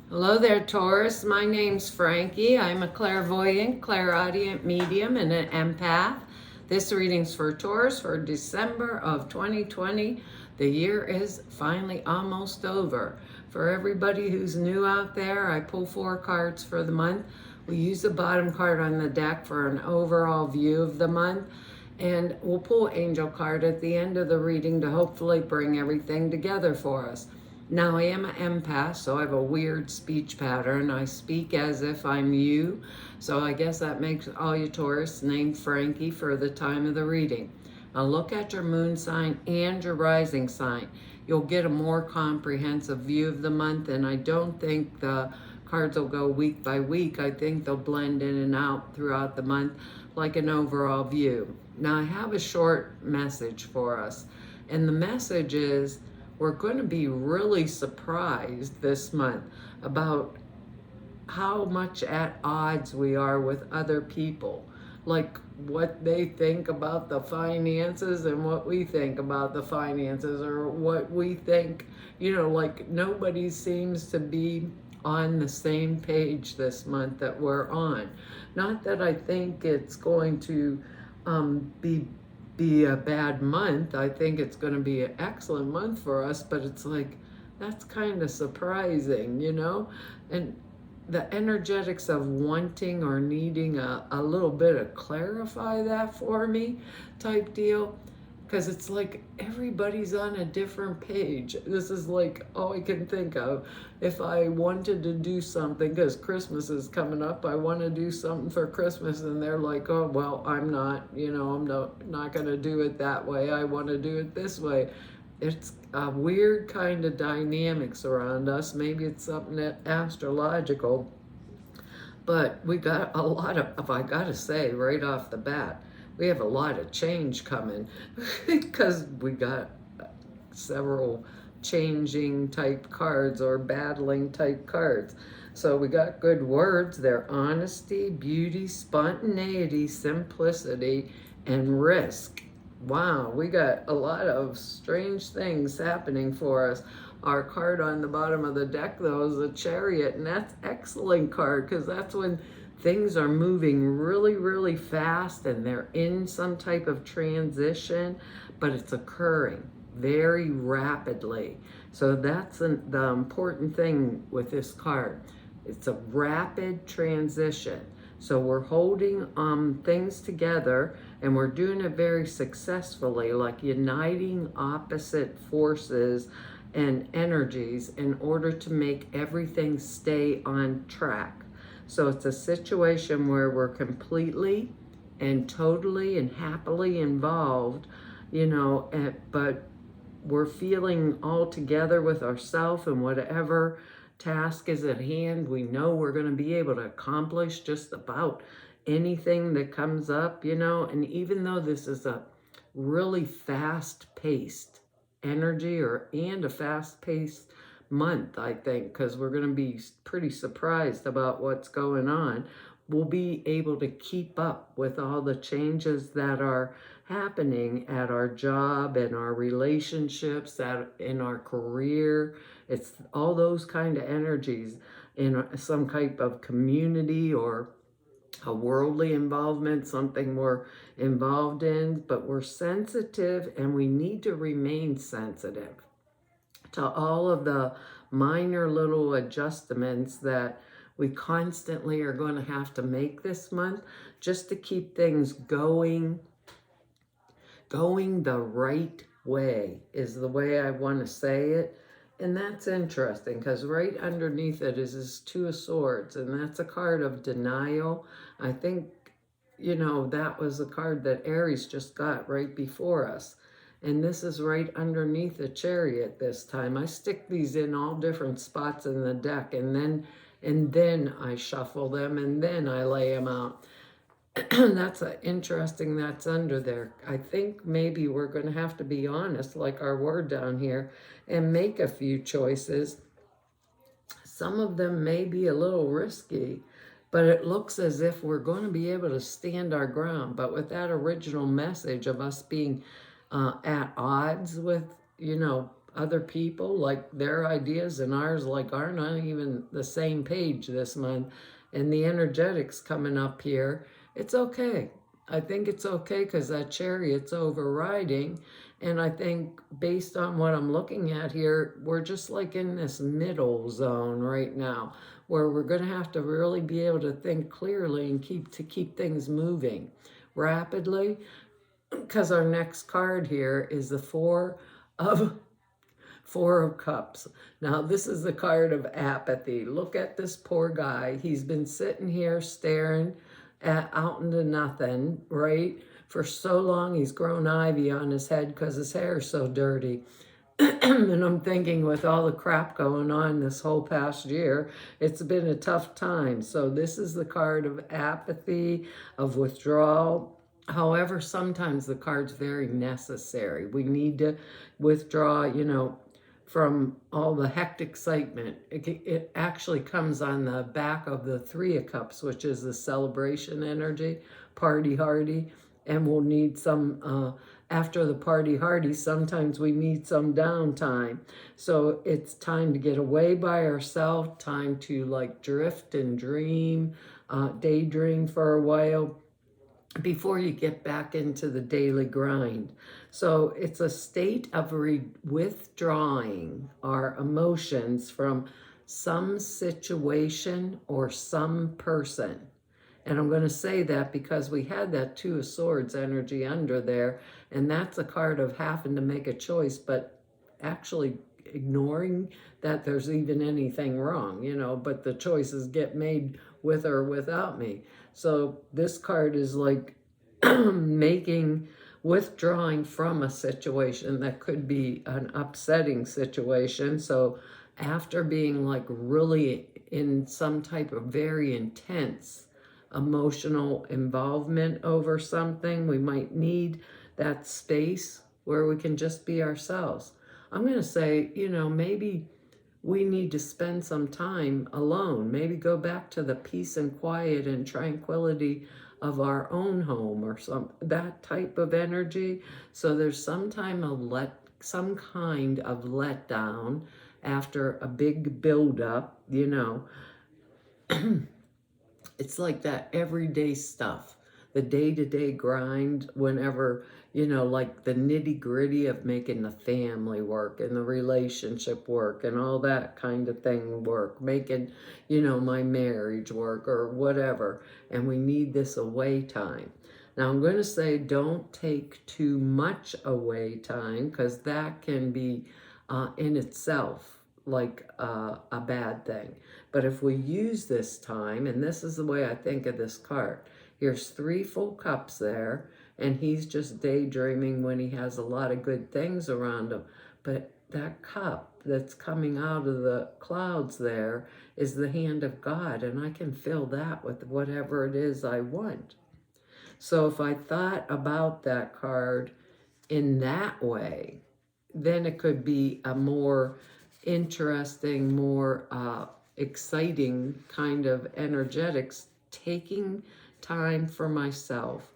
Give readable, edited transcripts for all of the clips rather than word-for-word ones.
Hello there, Taurus. My name's Frankie. I'm a clairvoyant, clairaudient medium, and an empath. This reading's for Taurus for December of 2020. The year is finally almost over. For everybody who's new out there, I pull 4 cards for the month. We use the bottom card on the deck for an overall view of the month. And we'll pull angel card at the end of the reading to hopefully bring everything together for us. Now, I am an empath, so I have a weird speech pattern. I speak as if I'm you, so I guess that makes all you Taurus named Frankie for the time of the reading. Now, look at your moon sign and your rising sign. You'll get a more comprehensive view of the month, and I don't think the cards will go week by week. I think they'll blend in and out throughout the month like an overall view. Now, I have a short message for us, and the message is we're going to be really surprised this month about how much at odds we are with other people. Like what they think about the finances and what we think about the finances, or what we think, like nobody seems to be on the same page this month that we're on. Not that I think it's going to be a bad month. I think it's going to be an excellent month for us, but it's like, that's kind of surprising, And the energetics of wanting or needing a little bit of clarify that for me type deal, because it's like everybody's on a different page. This is like all I can think of. If I wanted to do something, because Christmas is coming up, I want to do something for Christmas, and they're like, oh, well, I'm not going to do it that way. I want to do it this way. It's a weird kind of dynamics around us. Maybe it's something that astrological, but we got a lot of, if I gotta say right off the bat, we have a lot of change coming because we got several changing type cards or battling type cards. So we got good words. They're honesty, beauty, spontaneity, simplicity, and risk. Wow, we got a lot of strange things happening for us. Our card on the bottom of the deck, though, is a chariot, and that's excellent card because that's when things are moving really, really fast and they're in some type of transition, but it's occurring very rapidly. So that's the important thing with this card. It's a rapid transition. So we're holding things together, and we're doing it very successfully, like uniting opposite forces and energies in order to make everything stay on track. So it's a situation where we're completely and totally and happily involved, but we're feeling all together with ourselves, and whatever task is at hand, we know we're going to be able to accomplish just about anything that comes up, and even though this is a really fast-paced energy and a fast-paced month, I think, because we're going to be pretty surprised about what's going on, we'll be able to keep up with all the changes that are happening at our job and our relationships, in our career. It's all those kind of energies in some type of community or a worldly involvement, something we're involved in, but we're sensitive, and we need to remain sensitive to all of the minor little adjustments that we constantly are going to have to make this month just to keep things going the right way, is the way I want to say it. And that's interesting because right underneath it is this Two of Swords, and that's a card of denial. I think, that was a card that Aries just got right before us. And this is right underneath the Chariot this time. I stick these in all different spots in the deck, and then I shuffle them, and then I lay them out. That's interesting that's under there. I think maybe we're going to have to be honest, like our word down here, and make a few choices. Some of them may be a little risky, but it looks as if we're going to be able to stand our ground. But with that original message of us being at odds with, other people, like their ideas and ours like are not even the same page this month, and the energetics coming up here, it's okay. I think it's okay because that chariot's overriding. And I think based on what I'm looking at here, we're just like in this middle zone right now where we're going to have to really be able to think clearly and keep things moving rapidly, because our next card here is the of Four of Cups. Now, this is the card of apathy. Look at this poor guy. He's been sitting here staring out into nothing, right? For so long, he's grown ivy on his head because his hair is so dirty. And I'm thinking with all the crap going on this whole past year, it's been a tough time. So this is the card of apathy, of withdrawal. However, sometimes the card's very necessary. We need to withdraw, from all the hectic excitement. It actually comes on the back of the Three of Cups, which is the celebration energy, party hardy. And we'll need some, after the party hardy, sometimes we need some downtime. So it's time to get away by ourselves, time to like drift and dream, daydream for a while before you get back into the daily grind. So it's a state of withdrawing our emotions from some situation or some person. And I'm going to say that because we had that Two of Swords energy under there, and that's a card of having to make a choice, but actually ignoring that there's even anything wrong, but the choices get made with or without me. So this card is like withdrawing from a situation that could be an upsetting situation. So after being like really in some type of very intense emotional involvement over something, we might need that space where we can just be ourselves. I'm going to say, maybe we need to spend some time alone, maybe go back to the peace and quiet and tranquility of our own home, or that type of energy. So there's some kind of letdown after a big buildup, It's like that everyday stuff, the day-to-day grind, whenever, like the nitty-gritty of making the family work and the relationship work and all that kind of thing work, making, my marriage work or whatever. And we need this away time. Now, I'm going to say don't take too much away time, because that can be in itself like a bad thing. But if we use this time, and this is the way I think of this card, here's 3 full cups there, and he's just daydreaming when he has a lot of good things around him. But that cup that's coming out of the clouds there is the hand of God, and I can fill that with whatever it is I want. So if I thought about that card in that way, then it could be a more interesting, more exciting kind of energetics, taking time for myself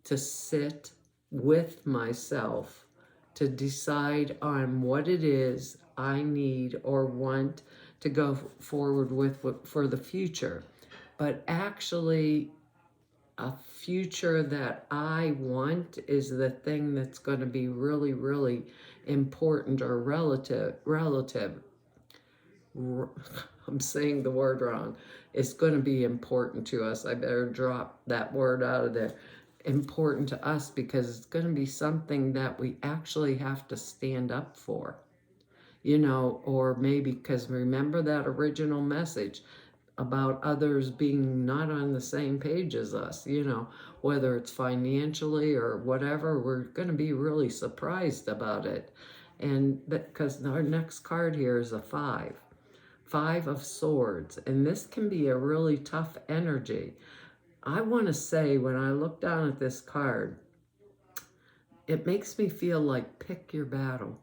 to sit with myself, to decide on what it is I need or want to go forward with for the future. But actually, a future that I want is the thing that's going to be really, really important or relative. I'm saying the word wrong. It's going to be important to us. I better drop that word out of there. Important to us, because it's going to be something that we actually have to stand up for, or maybe because remember that original message about others being not on the same page as us, whether it's financially or whatever, we're going to be really surprised about it. And because our next card here is a 5 of Swords, and this can be a really tough energy. I want to say, when I look down at this card, it makes me feel like pick your battle.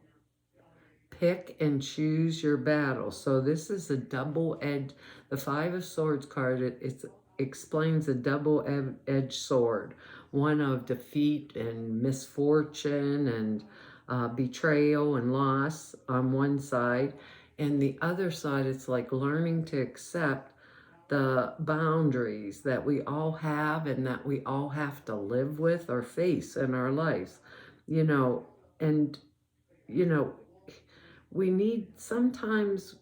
Pick and choose your battle. So this is a double-edged, the 5 of Swords card, it explains a double-edged sword, one of defeat and misfortune and betrayal and loss on one side, and the other side, it's like learning to accept the boundaries that we all have and that we all have to live with or face in our lives, you know. And you know, we need, sometimes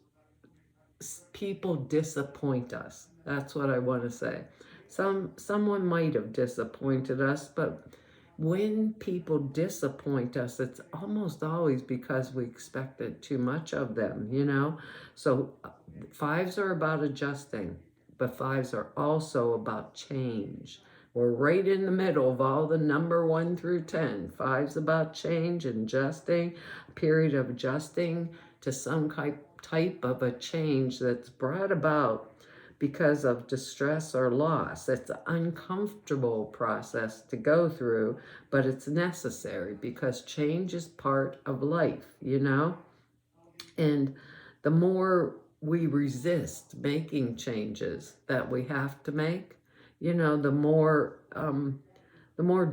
people disappoint us. That's what I want to say. Someone might have disappointed us, but when people disappoint us, it's almost always because we expected too much of them, you know? So fives are about adjusting, but fives are also about change. We're right in the middle of all the number 1 through 10. Five's about change and adjusting, a period of adjusting to some type of a change that's brought about because of distress or loss. It's an uncomfortable process to go through, but it's necessary because change is part of life, you know? And the more we resist making changes that we have to make, you know, the more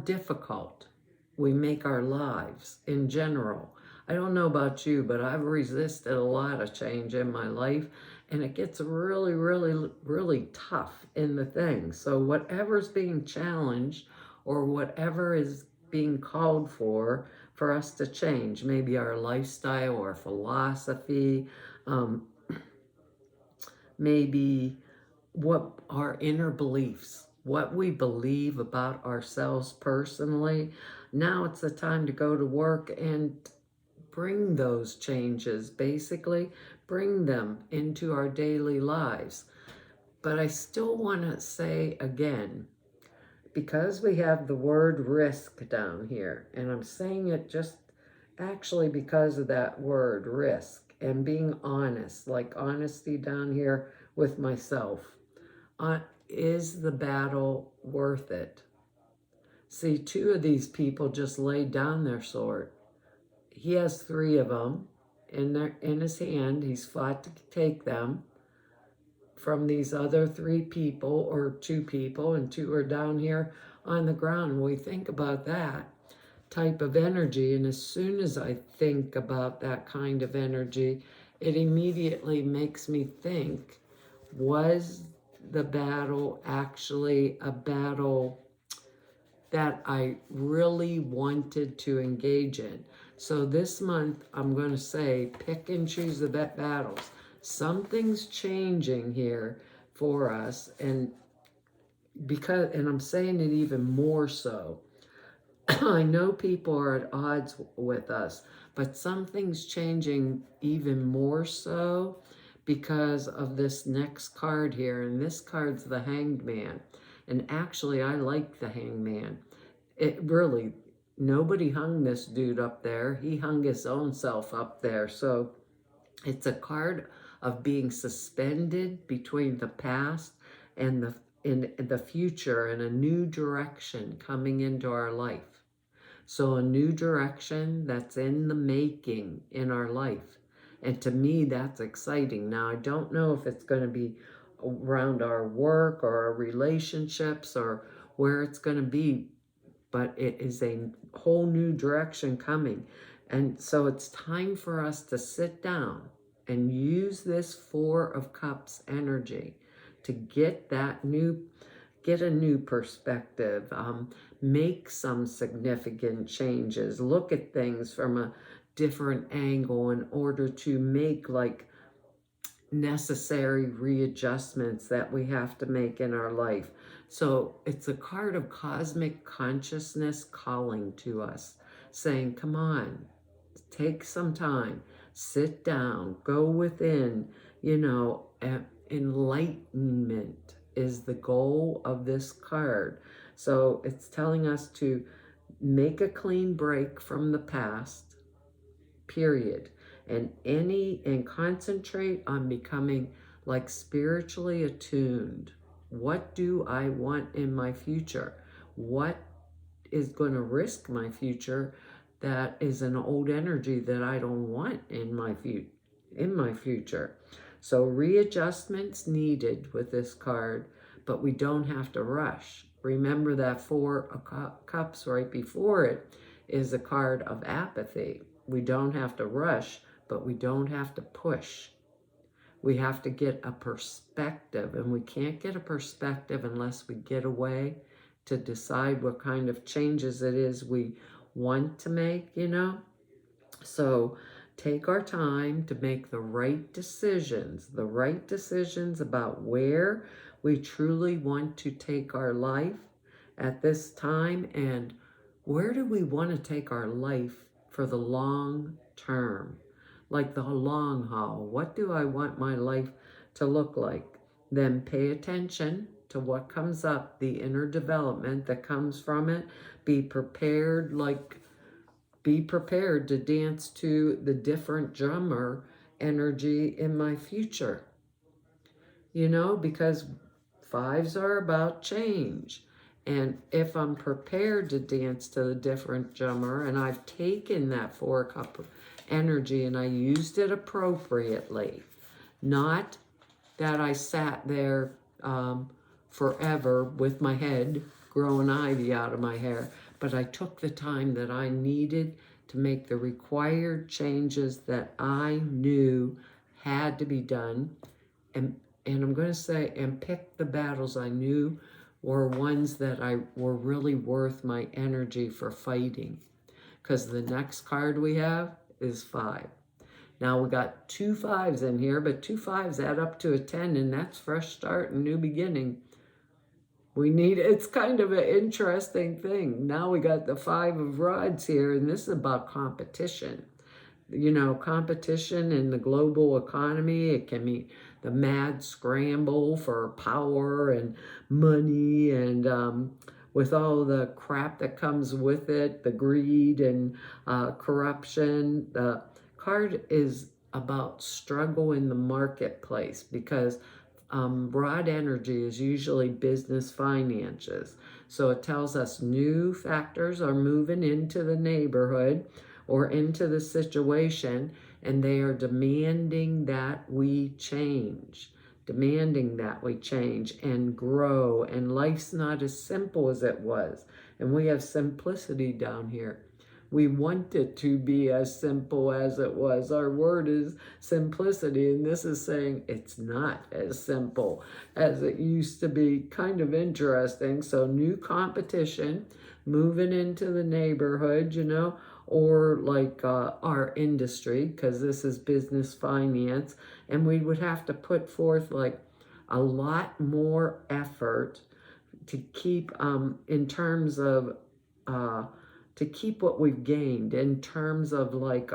difficult we make our lives in general. I don't know about you, but I've resisted a lot of change in my life, and it gets really, really, really tough in the thing. So whatever's being challenged or whatever is being called for us to change, maybe our lifestyle or philosophy, maybe what our inner beliefs, what we believe about ourselves personally. Now it's the time to go to work and bring those changes, basically bring them into our daily lives. But I still want to say again, because we have the word risk down here, and I'm saying it just actually because of that word risk and being honest, like honesty down here with myself. Is the battle worth it? See, 2 of these people just laid down their sword. He has 3 of them in his hand. He's fought to take them from these other 3 people, or 2 people, and 2 are down here on the ground. When we think about that type of energy, and as soon as I think about that kind of energy, it immediately makes me think, was the battle actually a battle that I really wanted to engage in? So this month, I'm going to say, pick and choose the battles. Something's changing here for us, and I'm saying it even more so. I know people are at odds with us, but something's changing even more so because of this next card here, and this card's the Hanged Man. And actually, I like the Hanged Man. It really, nobody hung this dude up there. He hung his own self up there. So it's a card of being suspended between the past and in the future, and a new direction coming into our life. So a new direction that's in the making in our life. And to me, that's exciting. Now, I don't know if it's going to be around our work or our relationships or where it's going to be, but it is a whole new direction coming. And so it's time for us to sit down and use this 4 of Cups energy to get a new perspective, make some significant changes, look at things from a different angle in order to make like necessary readjustments that we have to make in our life. So it's a card of cosmic consciousness calling to us, saying, come on, take some time, sit down, go within, you know. Enlightenment is the goal of this card. So it's telling us to make a clean break from the past, period, and concentrate on becoming like spiritually attuned. What do I want in my future? What is going to risk my future that is an old energy that I don't want in my future? So readjustments needed with this card, but we don't have to rush. Remember that 4 of Cups right before it is a card of apathy. We don't have to rush, but we don't have to push. We have to get a perspective, and we can't get a perspective unless we get away to decide what kind of changes it is we want to make, you know? So take our time to make the right decisions about where we truly want to take our life at this time, and where do we want to take our life for the long term, like the long haul. What do I want my life to look like? Then pay attention to what comes up, the inner development that comes from it. Be prepared, to dance to the different drummer energy in my future. You know, because fives are about change. And if I'm prepared to dance to the different drummer, and I've taken that 4 cup energy and I used it appropriately, not that I sat there forever with my head growing ivy out of my hair, but I took the time that I needed to make the required changes that I knew had to be done, and I'm going to say, and pick the battles I knew were ones that were really worth my energy for fighting. Because the next card we have is 5. Now we got 2 5s in here, but 2 5s add up to a 10, and that's fresh start and new beginning. It's kind of an interesting thing. Now we got the 5 of rods here, and this is about competition. You know, competition in the global economy. It can be the mad scramble for power and money, and with all the crap that comes with it, the greed and corruption. The card is about struggle in the marketplace, because rod energy is usually business finances. So it tells us new factors are moving into the neighborhood or into the situation, and they are demanding that we change, and grow. And life's not as simple as it was. And we have simplicity down here. We want it to be as simple as it was. Our word is simplicity, and this is saying it's not as simple as it used to be. Kind of interesting. So new competition moving into the neighborhood, you know, or like our industry, because this is business finance, and we would have to put forth like a lot more effort to keep in terms of to keep what we've gained in terms of like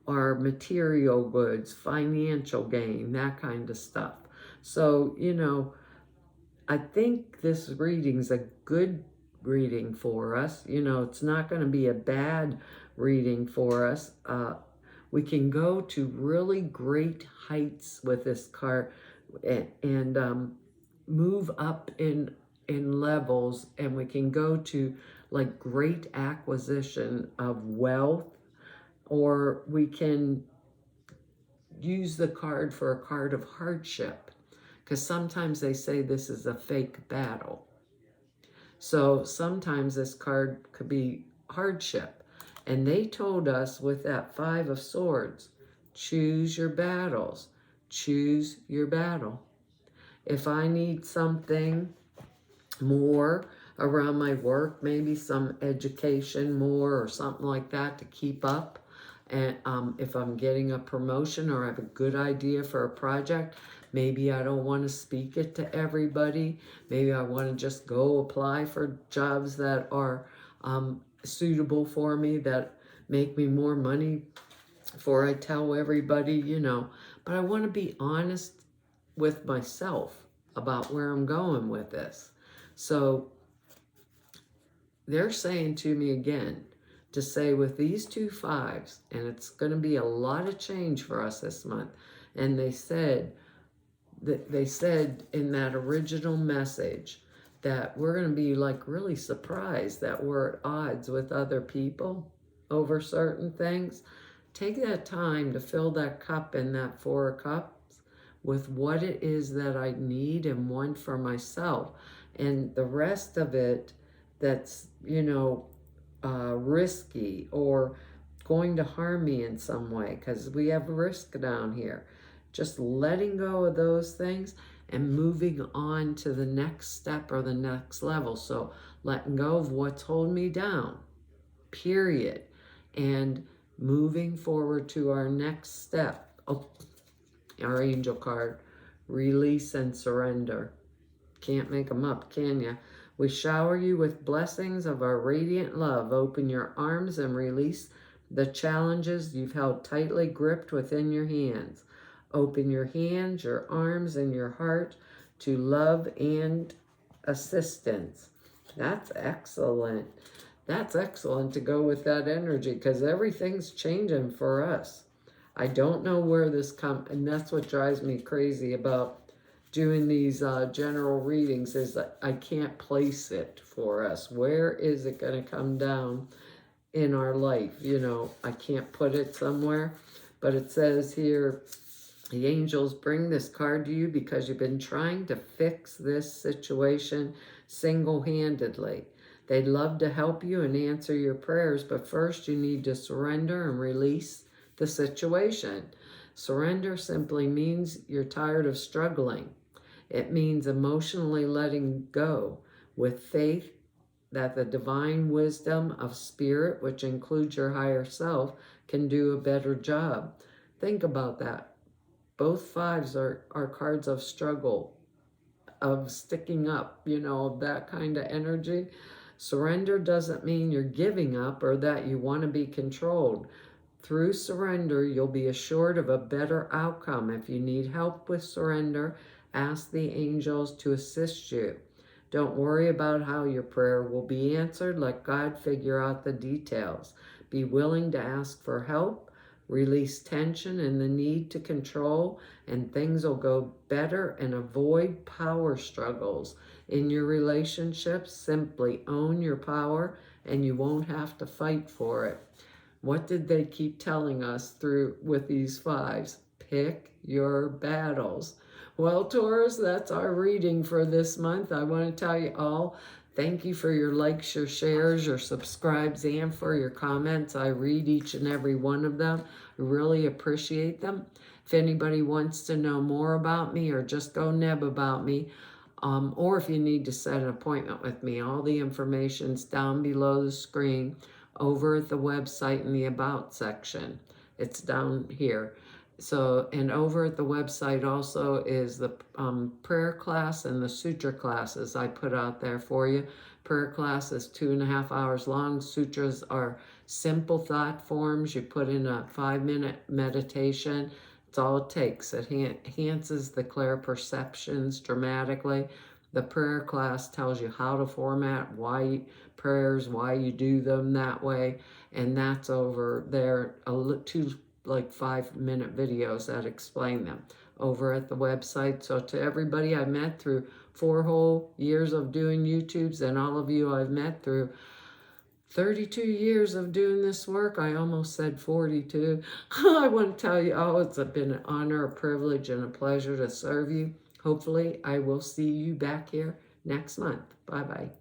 our material goods, financial gain, that kind of stuff. So, you know, I think this reading's a good reading for us. You know, it's not going to be a bad reading for us. We can go to really great heights with this card, and move up in levels, and we can go to like great acquisition of wealth, or we can use the card for a card of hardship, because sometimes they say this is a fake battle. So sometimes this card could be hardship. And they told us with that 5 of Swords, choose your battles. Choose your battle. If I need something more around my work, maybe some education more or something like that to keep up, and if I'm getting a promotion or I have a good idea for a project, maybe I don't want to speak it to everybody. Maybe I want to just go apply for jobs that are suitable for me, that make me more money before I tell everybody, you know. But I want to be honest with myself about where I'm going with this. So they're saying to me again, to say with these 2 5s, and it's going to be a lot of change for us this month. And they said in that original message that we're going to be like really surprised that we're at odds with other people over certain things. Take that time to fill that cup in that 4 of Cups with what it is that I need and want for myself. And the rest of it, that's, you know, risky or going to harm me in some way, because we have risk down here. Just letting go of those things and moving on to the next step or the next level. So letting go of what's holding me down, period. And moving forward to our next step. Oh, our angel card, release and surrender. Can't make them up, can you? We shower you with blessings of our radiant love. Open your arms and release the challenges you've held tightly gripped within your hands. Open your hands, your arms, and your heart to love and assistance. That's excellent. That's excellent to go with that energy, because everything's changing for us. I don't know where this comes, and that's what drives me crazy about doing these general readings, is that I can't place it for us. Where is it going to come down in our life? You know, I can't put it somewhere, but it says here, the angels bring this card to you because you've been trying to fix this situation single-handedly. They'd love to help you and answer your prayers, but first you need to surrender and release the situation. Surrender simply means you're tired of struggling. It means emotionally letting go with faith that the divine wisdom of spirit, which includes your higher self, can do a better job. Think about that. Both fives are cards of struggle, of sticking up, you know, that kind of energy. Surrender doesn't mean you're giving up or that you want to be controlled. Through surrender, you'll be assured of a better outcome. If you need help with surrender, ask the angels to assist you. Don't worry about how your prayer will be answered. Let God figure out the details. Be willing to ask for help. Release tension and the need to control, and things will go better. And avoid power struggles in your relationships. Simply own your power and you won't have to fight for it. What did they keep telling us through with these fives? Pick your battles. Well, Taurus, that's our reading for this month. I want to tell you all, thank you for your likes, your shares, your subscribes, and for your comments. I read each and every one of them. I really appreciate them. If anybody wants to know more about me or just go neb about me, or if you need to set an appointment with me, all the information's down below the screen over at the website in the About section. It's down here. So, and over at the website also is the prayer class and the sutra classes I put out there for you. Prayer class is 2.5 hours long. Sutras are simple thought forms. You put in a 5-minute meditation. It's all it takes. It enhances the clear perceptions dramatically. The prayer class tells you how to format prayers, why you do them that way. And that's over there, 2 5-minute videos that explain them over at the website. So to everybody I met through 4 whole years of doing YouTubes, and all of you I've met through 32 years of doing this work, I almost said 42. I want to tell you, it's been an honor, a privilege, and a pleasure to serve you. Hopefully I will see you back here next month. Bye-bye.